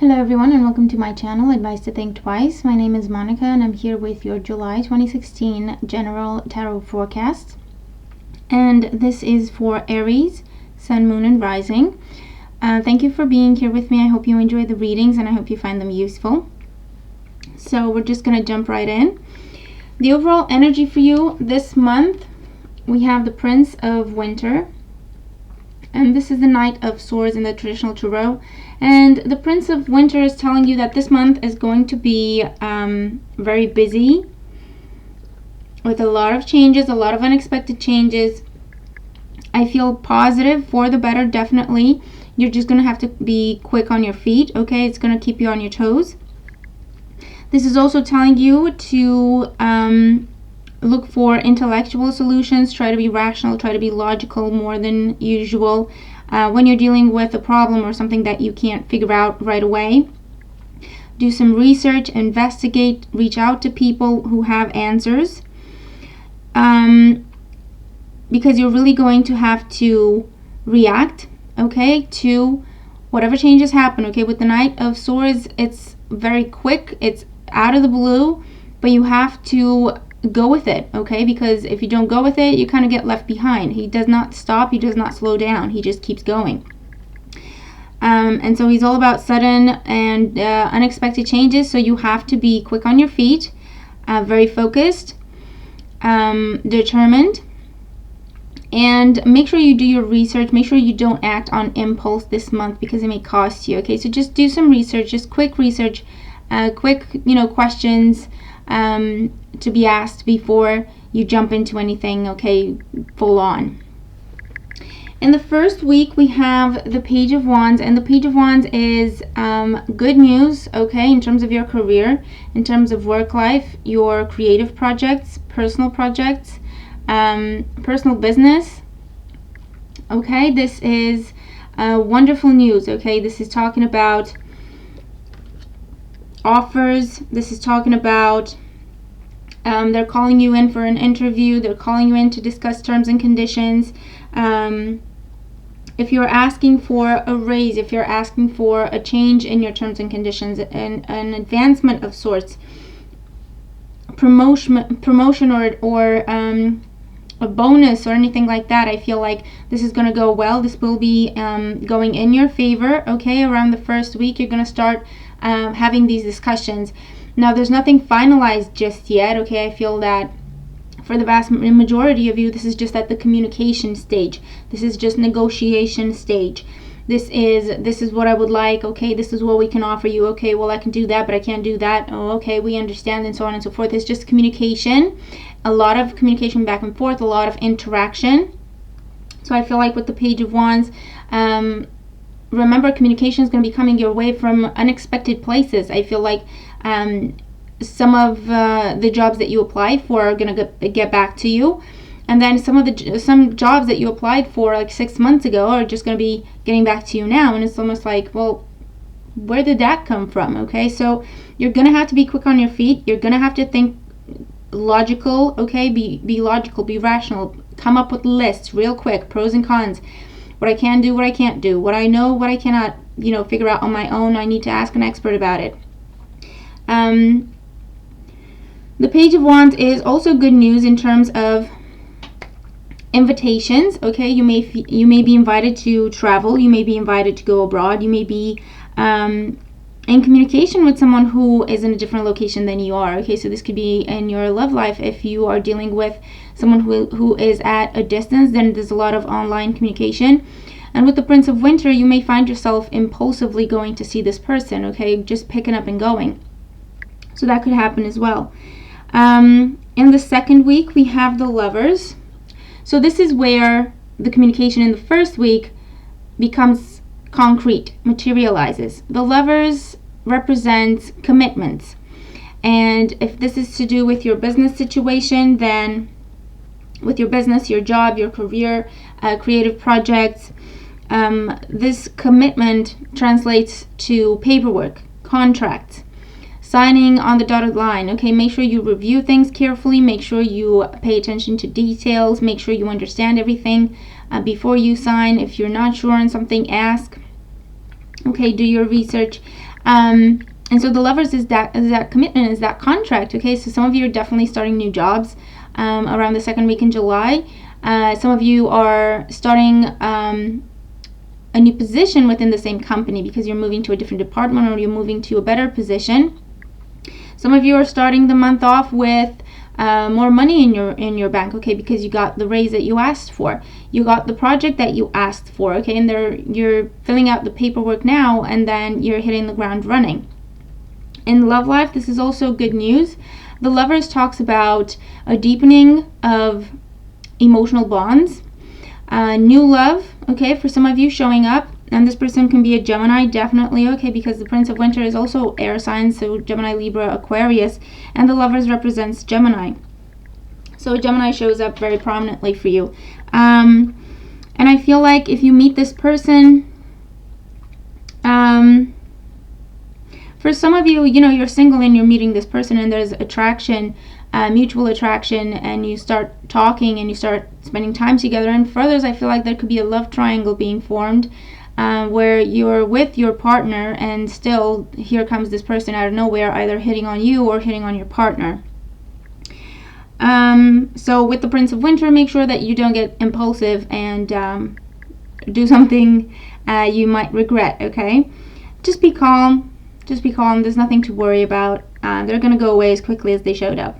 Hello everyone and welcome to my channel, Advice to Think Twice. My name is Monica and I'm here with your July 2016 General Tarot Forecast. And this is for Aries, Sun, Moon, and Rising. Thank you for being here with me. I hope you enjoy the readings and I hope you find them useful. So we're just going to jump right in. The overall energy for you this month, we have the Prince of Winter. And this is the Knight of Swords in the traditional tarot. And the Prince of Winter is telling you that this month is going to be very busy with a lot of changes, a lot of unexpected changes. I feel positive for the better, definitely. You're just going to have to be quick on your feet, okay? It's going to keep you on your toes. This is also telling you to look for intellectual solutions, try to be rational, try to be logical more than usual when you're dealing with a problem or something that you can't figure out right away. Do some research, investigate, reach out to people who have answers, because you're really going to have to react, okay, to whatever changes happen, okay? With the Knight of Swords, it's very quick, it's out of the blue, but you have to go with it, okay? Because if you don't go with it, you kind of get left behind. He does not stop, he does not slow down, he just keeps going. And so he's all about sudden and unexpected changes, so you have to be quick on your feet, very focused, determined, and make sure you do your research. Make sure you don't act on impulse this month because it may cost you, okay? So just do some research, just quick research, quick, questions to be asked before you jump into anything, okay, full on. In the first week, we have the Page of Wands, and the Page of Wands is good news, okay, in terms of your career, in terms of work life, your creative projects, personal business, okay? This is wonderful news, okay? This is talking about offers. This is talking about they're calling you in for an interview. They're calling you in to discuss terms and conditions. If you're asking for a raise, if you're asking for a change in your terms and conditions, an advancement of sorts, promotion or a bonus or anything like that, I feel like this is going to go well. This will be going in your favor, okay? Around the first week, you're going to start having these discussions. Now, there's nothing finalized just yet, okay? I feel that for the vast majority of you, this is just at the communication stage. This is just negotiation stage. This is what I would like, okay? This is what we can offer you, okay? Well, I can do that, but I can't do that. Oh, okay, we understand, and so on and so forth. It's just communication, a lot of communication back and forth, a lot of interaction. So I feel like with the Page of Wands, remember, communication is going to be coming your way from unexpected places. I feel like some of the jobs that you applied for are going to get back to you, and then some jobs that you applied for like 6 months ago are just going to be getting back to you now, and it's almost like, well, where did that come from? Okay, so you're going to have to be quick on your feet. You're going to have to think logical, okay? Be logical, be rational, come up with lists real quick, pros and cons, what I can do, what I can't do, what I know, what I cannot, figure out on my own. I need to ask an expert about it. The Page of Wands is also good news in terms of invitations, okay? You may be invited to travel, you may be invited to go abroad, you may be in communication with someone who is in a different location than you are, okay? So this could be in your love life. If you are dealing with someone who is at a distance, then there's a lot of online communication. And with the Prince of Winter, you may find yourself impulsively going to see this person, okay? Just picking up and going. So that could happen as well. In the second week, we have the Lovers. So this is where the communication in the first week becomes concrete, materializes. The Lovers represents commitments. And if this is to do with your business situation, then with your business, your job, your career, creative projects, this commitment translates to paperwork, contracts, signing on the dotted line, okay? Make sure you review things carefully, make sure you pay attention to details, make sure you understand everything before you sign. If you're not sure on something, ask. Okay, do your research. And so the Lovers is that commitment, is that contract. Okay, so some of you are definitely starting new jobs around the second week in July. Some of you are starting a new position within the same company because you're moving to a different department or you're moving to a better position. Some of you are starting the month off with more money in your bank, okay, because you got the raise that you asked for, you got the project that you asked for, okay, and you're filling out the paperwork now, and then you're hitting the ground running. In love life, this is also good news. The Lovers talks about a deepening of emotional bonds, new love, okay, for some of you showing up. And this person can be a Gemini, definitely, okay, because the Prince of Winter is also air signs, so Gemini, Libra, Aquarius, and the Lovers represents Gemini. So Gemini shows up very prominently for you. And I feel like if you meet this person, for some of you, you're single and you're meeting this person and there's attraction, mutual attraction, and you start talking and you start spending time together. And for others, I feel like there could be a love triangle being formed, where you're with your partner and still here comes this person out of nowhere, either hitting on you or hitting on your partner. So with the Prince of Winter, make sure that you don't get impulsive and do something you might regret, okay? Just be calm. Just be calm. There's nothing to worry about. They're going to go away as quickly as they showed up.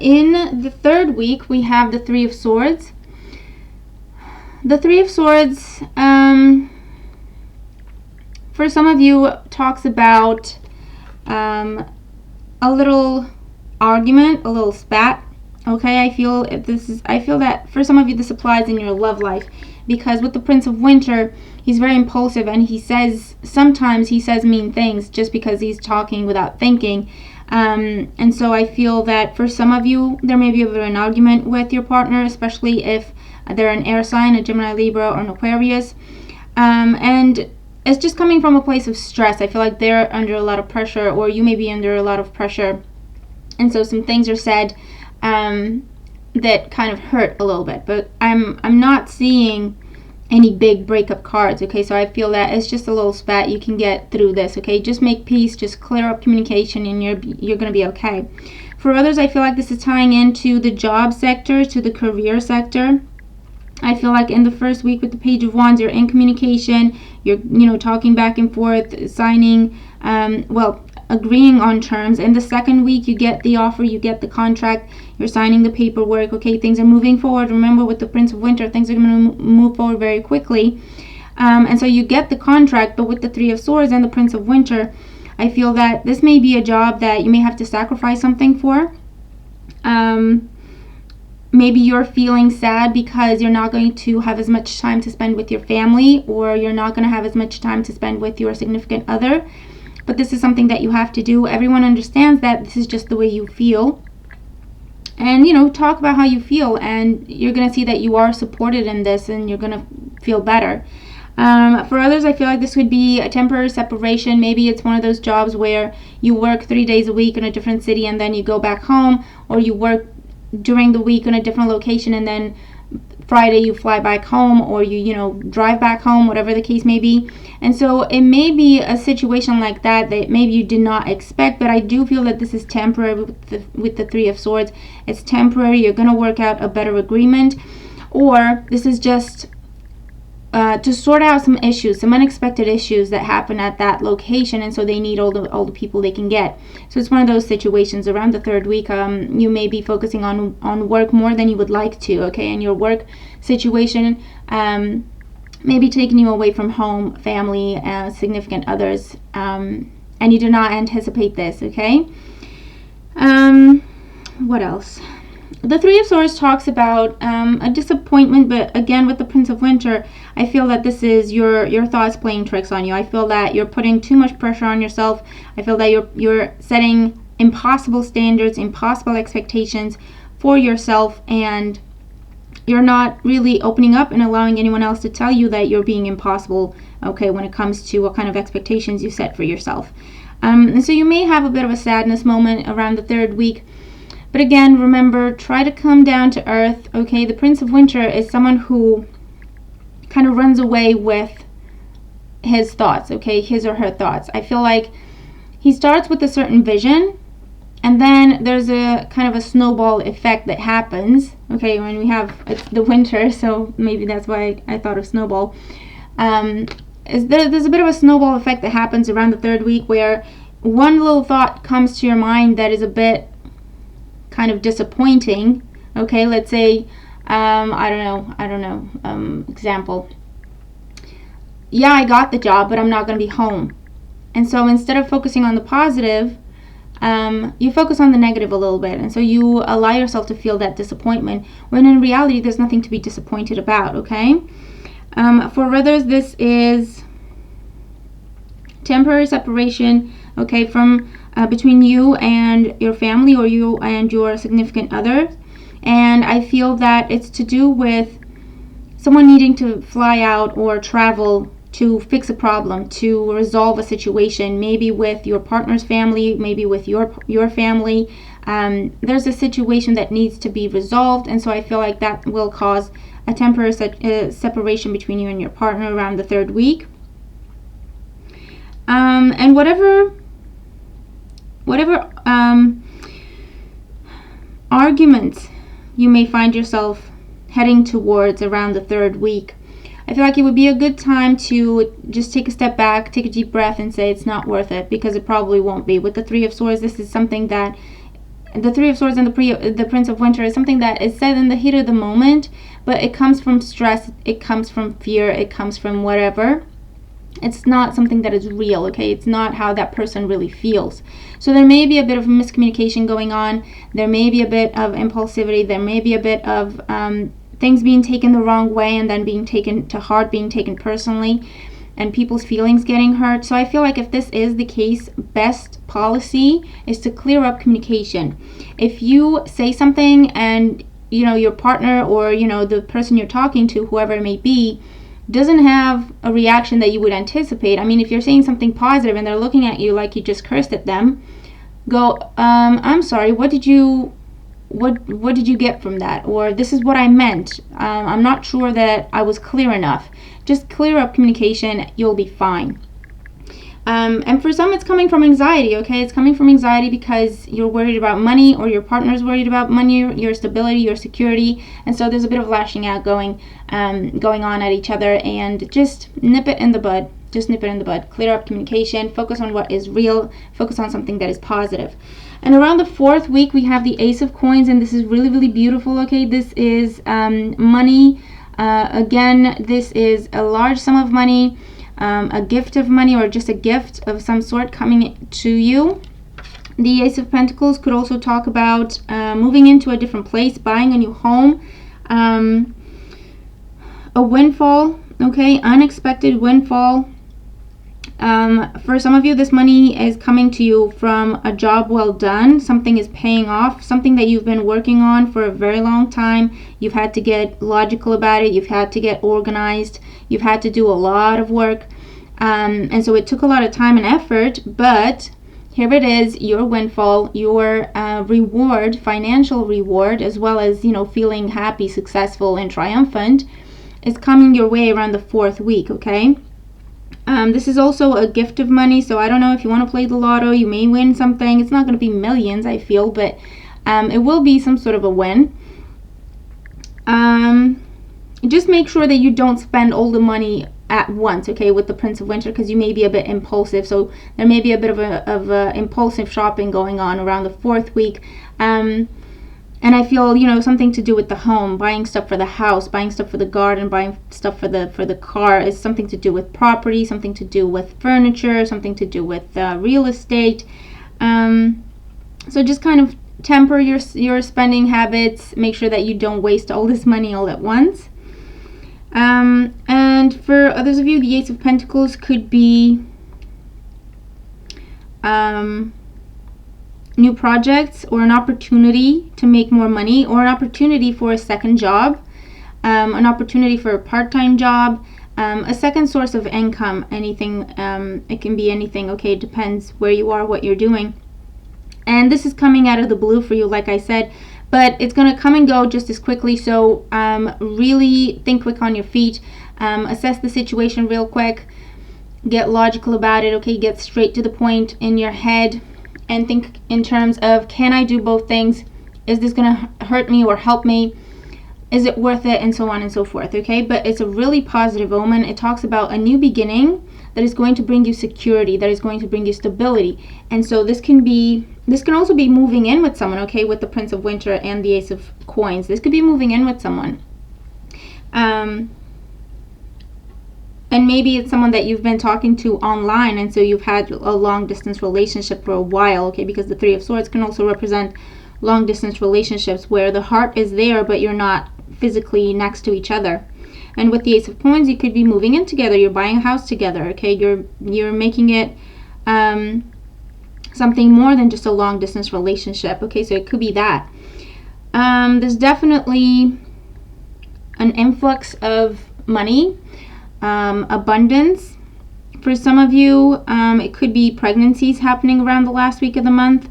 In the third week, we have the Three of Swords. The Three of Swords, for some of you, talks about a little argument, a little spat. Okay, I feel that for some of you this applies in your love life, because with the Prince of Winter, he's very impulsive and sometimes he says mean things just because he's talking without thinking. And so I feel that for some of you, there may be a bit of an argument with your partner, especially if they're an air sign, a Gemini, Libra, or an Aquarius. And it's just coming from a place of stress. I feel like they're under a lot of pressure, or you may be under a lot of pressure. And so some things are said that kind of hurt a little bit. But I'm not seeing any big breakup cards, okay? So I feel that it's just a little spat. You can get through this, okay? Just make peace, just clear up communication, and you're going to be okay. For others, I feel like this is tying into the job sector, to the career sector. I feel like in the first week with the Page of Wands, you're in communication, you're talking back and forth, signing, agreeing on terms. In the second week, you get the offer, you get the contract, you're signing the paperwork, okay, things are moving forward. Remember, with the Prince of Winter, things are going to move forward very quickly. And so you get the contract, but with the Three of Swords and the Prince of Winter, I feel that this may be a job that you may have to sacrifice something for. Maybe you're feeling sad because you're not going to have as much time to spend with your family, or you're not going to have as much time to spend with your significant other. But this is something that you have to do. Everyone understands that this is just the way you feel. And, talk about how you feel, and you're going to see that you are supported in this, and you're going to feel better. For others, I feel like this would be a temporary separation. Maybe it's one of those jobs where you work 3 days a week in a different city and then you go back home, or you work during the week in a different location and then Friday you fly back home, or you drive back home, whatever the case may be. And so it may be a situation like that maybe you did not expect, but I do feel that this is temporary with the Three of Swords. It's temporary. You're going to work out a better agreement, or this is just to sort out some issues, some unexpected issues that happen at that location, and so they need all the people they can get. So it's one of those situations. Around the third week, you may be focusing on work more than you would like to, okay? And your work situation may be taking you away from home, family, significant others, and you do not anticipate this, okay? What else? The Three of Swords talks about a disappointment, but again, with the Prince of Winter, I feel that this is your thoughts playing tricks on you. I feel that you're putting too much pressure on yourself. I feel that you're setting impossible standards, impossible expectations for yourself, and you're not really opening up and allowing anyone else to tell you that you're being impossible, okay, when it comes to what kind of expectations you set for yourself. And so you may have a bit of a sadness moment around the third week. But again, remember, try to come down to earth, okay? The Prince of Winter is someone who kind of runs away with his thoughts, okay, his or her thoughts. I feel like he starts with a certain vision, and then there's a kind of a snowball effect that happens, okay, when we have, it's the winter, so maybe that's why I thought of snowball. There's a bit of a snowball effect that happens around the third week, where one little thought comes to your mind that is a bit kind of disappointing, okay. Let's say, I don't know, example, yeah, I got the job, but I'm not going to be home. And so instead of focusing on the positive, you focus on the negative a little bit, and so you allow yourself to feel that disappointment, when in reality there's nothing to be disappointed about, okay. For others, this is temporary separation, okay, from between you and your family, or you and your significant other. And I feel that it's to do with someone needing to fly out or travel to fix a problem, to resolve a situation, maybe with your partner's family, maybe with your family. There's a situation that needs to be resolved, and so I feel like that will cause a temporary separation between you and your partner around the third week. And whatever arguments you may find yourself heading towards around the third week, I feel like it would be a good time to just take a step back, take a deep breath, and say it's not worth it, because it probably won't be. With the Three of Swords, this is something that the Three of Swords and the Prince of Winter is something that is said in the heat of the moment, but it comes from stress, it comes from fear, it comes from whatever. It's not something that is real, okay? It's not how that person really feels. So there may be a bit of miscommunication going on. There may be a bit of impulsivity. There may be a bit of things being taken the wrong way, and then being taken to heart, being taken personally, and people's feelings getting hurt. So I feel like if this is the case, best policy is to clear up communication. If you say something and, you know, your partner, or, you know, the person you're talking to, whoever it may be, doesn't have a reaction that you would anticipate. I mean, if you're saying something positive and they're looking at you like you just cursed at them, go, I'm sorry, what did you get from that? Or this is what I meant. I'm not sure that I was clear enough. Just clear up communication, you'll be fine. And for some, it's coming from anxiety, okay? It's coming from anxiety because you're worried about money, or your partner's worried about money, your stability, your security. And so there's a bit of lashing out going on at each other, and just nip it in the bud. Just nip it in the bud. Clear up communication. Focus on what is real. Focus on something that is positive. And around the fourth week, we have the Ace of Coins, and this is really, really beautiful, okay? This is money. Again, this is a large sum of money. A gift of money, or just a gift of some sort coming to you. The Ace of Pentacles could also talk about moving into a different place, buying a new home, a windfall, okay, unexpected windfall. For some of you, this money is coming to you from a job well done. Something is paying off, something that you've been working on for a very long time. You've had to get logical about it. You've had to get organized. You've had to do a lot of work. And so it took a lot of time and effort, but here it is, your windfall, your reward, financial reward, as well as, you know, feeling happy, successful, and triumphant, is coming your way around the fourth week, okay? This is also a gift of money, so I don't know if you want to play the lotto, you may win something. It's not going to be millions, I feel, but it will be some sort of a win. Just make sure that you don't spend all the money at once, okay, with the Prince of Winter, because you may be a bit impulsive. So there may be a bit of a impulsive shopping going on around the fourth week. And I feel, you know, something to do with the home, buying stuff for the house, buying stuff for the garden, buying stuff for the car, is something to do with property, something to do with furniture, something to do with real estate. So just kind of temper your spending habits. Make sure that you don't waste all this money all at once. And for others of you, the Ace of Pentacles could be new projects, or an opportunity to make more money, or an opportunity for a second job, an opportunity for a part-time job, a second source of income, anything. It can be anything, okay? It depends where you are, what you're doing. And this is coming out of the blue for you, like I said, but it's going to come and go just as quickly. So really think quick on your feet, assess the situation real quick, Get logical about it, okay? Get straight to the point in your head and think in terms of, can I do both things? Is this gonna hurt me or help me? Is it worth it? And so on and so forth, okay? But it's a really positive omen. It talks about a new beginning that is going to bring you security, that is going to bring you stability. And so this can also be moving in with someone, okay? With the Prince of Winter and the Ace of Coins. This could be moving in with someone. And maybe it's someone that you've been talking to online, and so you've had a long distance relationship for a while, okay? Because the Three of Swords can also represent long distance relationships where the heart is there but you're not physically next to each other. And with the Ace of Coins, you could be moving in together, you're buying a house together, okay? You're making it something more than just a long distance relationship, okay? So it could be that. There's definitely an influx of money, abundance. For some of you, it could be pregnancies happening around the last week of the month,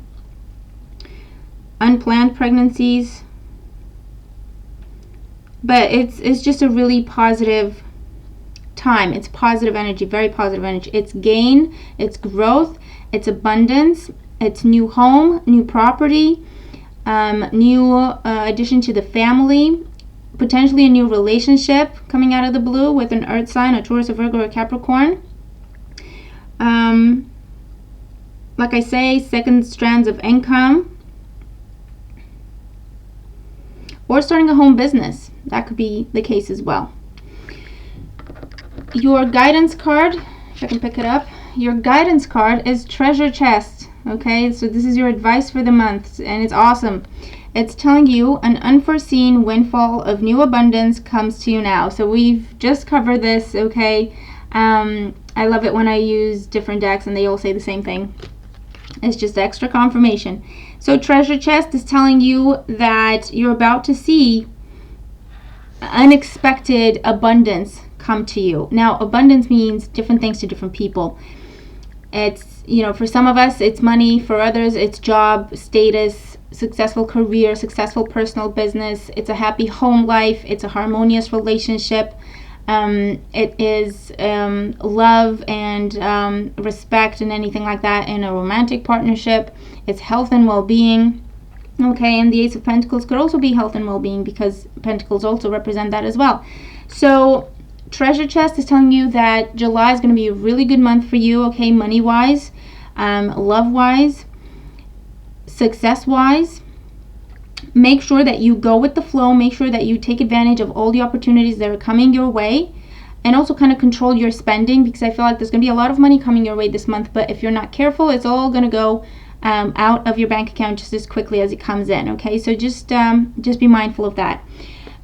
unplanned pregnancies. But it's just a really positive time. It's positive energy, very positive energy. It's gain, it's growth, it's abundance, it's new home, new property, new addition to the family, potentially a new relationship coming out of the blue with an earth sign, a Taurus, a Virgo, or a Capricorn. Like I say, second strands of income, or starting a home business. That could be the case as well. Your guidance card, if I can pick it up, your guidance card is Treasure Chest. Okay, so this is your advice for the month, and it's awesome. It's telling you an unforeseen windfall of new abundance comes to you now. So we've just covered this, okay? I love it when I use different decks and they all say the same thing. It's just extra confirmation. So Treasure Chest is telling you that you're about to see unexpected abundance come to you. Now, abundance means different things to different people. It's, for some of us, it's money. For others, it's job, status, successful career, successful personal business. It's a happy home life. It's a harmonious relationship. It is love and respect and anything like that in a romantic partnership. It's health and well-being. Okay, and the Ace of Pentacles could also be health and well-being, because Pentacles also represent that as well. So Treasure Chest is telling you that July is going to be a really good month for you, okay, money-wise, love-wise, success-wise. Make sure that you go with the flow. Make sure that you take advantage of all the opportunities that are coming your way, and also kind of control your spending, because I feel like there's going to be a lot of money coming your way this month, but if you're not careful, it's all going to go out of your bank account just as quickly as it comes in, okay? So just be mindful of that.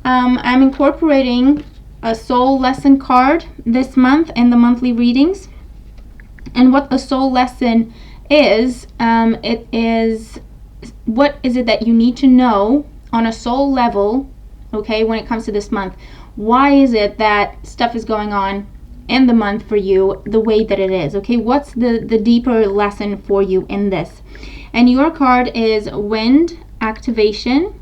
I'm incorporating a soul lesson card this month in the monthly readings. And what a soul lesson is, it is, what is it that you need to know on a soul level, okay, when it comes to this month? Why is it that stuff is going on in the month for you the way that it is, okay? What's the deeper lesson for you in this? And your card is Wind Activation.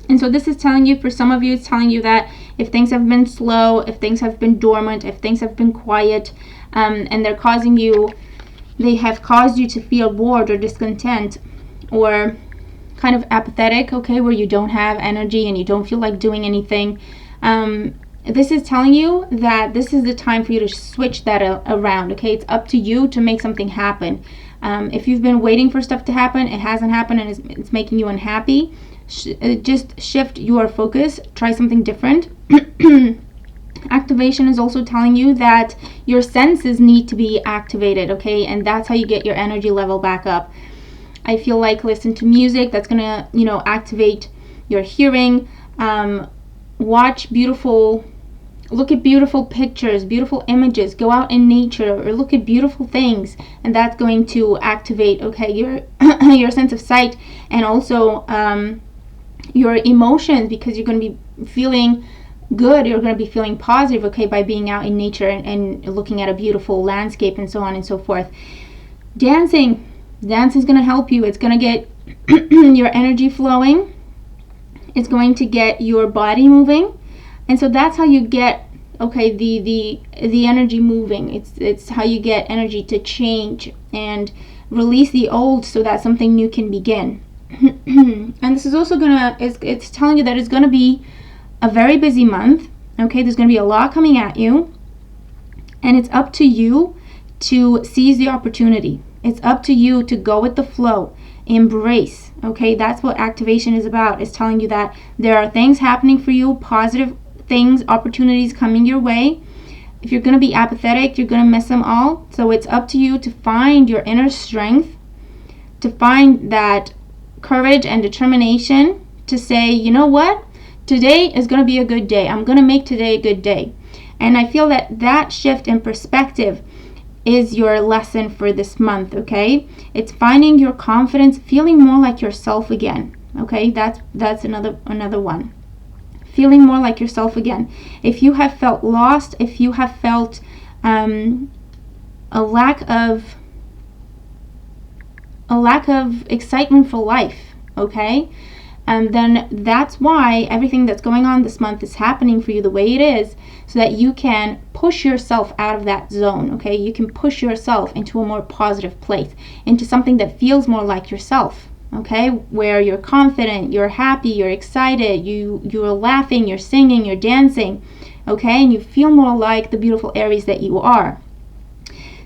And so this is telling you, for some of you, it's telling you that if things have been slow, if things have been dormant, if things have been quiet, and they have caused you to feel bored or discontent or kind of apathetic, okay, where you don't have energy and you don't feel like doing anything, this is telling you that this is the time for you to switch that around, okay? It's up to you to make something happen. If you've been waiting for stuff to happen, it hasn't happened, and it's making you unhappy, just shift your focus, try something different. Activation is also telling you that your senses need to be activated, okay? And that's how you get your energy level back up. I feel like listen to music that's gonna, activate your hearing. Look at beautiful pictures, beautiful images, go out in nature or look at beautiful things, and that's going to activate, okay, your your sense of sight, and also your emotions, because you're going to be feeling good, you're going to be feeling positive, okay, by being out in nature and looking at a beautiful landscape and so on and so forth. Dancing is going to help you. It's going to get your energy flowing. It's going to get your body moving. And so that's how you get okay, the energy moving. It's how you get energy to change and release the old so that something new can begin. And this is also it's telling you that it's gonna be a very busy month. Okay, there's gonna be a lot coming at you, and it's up to you to seize the opportunity. It's up to you to go with the flow, embrace. Okay, that's what activation is about. It's telling you that there are things happening for you, positive things, opportunities coming your way. If you're going to be apathetic, you're going to miss them all. So it's up to you to find your inner strength, to find that courage and determination to say, you know what, today is going to be a good day. I'm going to make today a good day. And I feel that that shift in perspective is your lesson for this month. Okay, it's finding your confidence, feeling more like yourself again. Okay, that's another one. Feeling more like yourself again. If you have felt lost, if you have felt a lack of excitement for life, okay, then that's why everything that's going on this month is happening for you the way it is, so that you can push yourself out of that zone. Okay, you can push yourself into a more positive place, into something that feels more like yourself. Okay, where you're confident, you're happy, you're excited, you're laughing, you're singing, you're dancing, okay, and you feel more like the beautiful Aries that you are.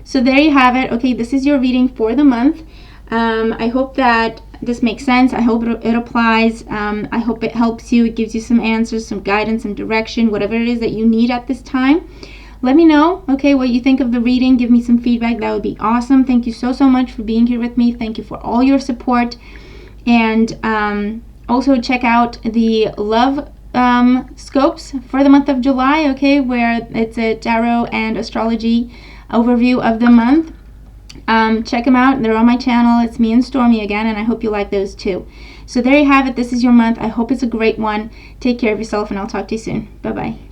So there you have it. Okay, this is your reading for the month. I hope that this makes sense. I hope it applies. I hope it helps you. It gives you some answers, some guidance, some direction, whatever it is that you need at this time. Let me know, okay, what you think of the reading. Give me some feedback. That would be awesome. Thank you so much for being here with me. Thank you for all your support. And also check out the love scopes for the month of July, okay, where it's a tarot and astrology overview of the month. Check them out. They're on my channel. It's me and Stormy again, and I hope you like those too. So there you have it. This is your month. I hope it's a great one. Take care of yourself, and I'll talk to you soon. Bye-bye.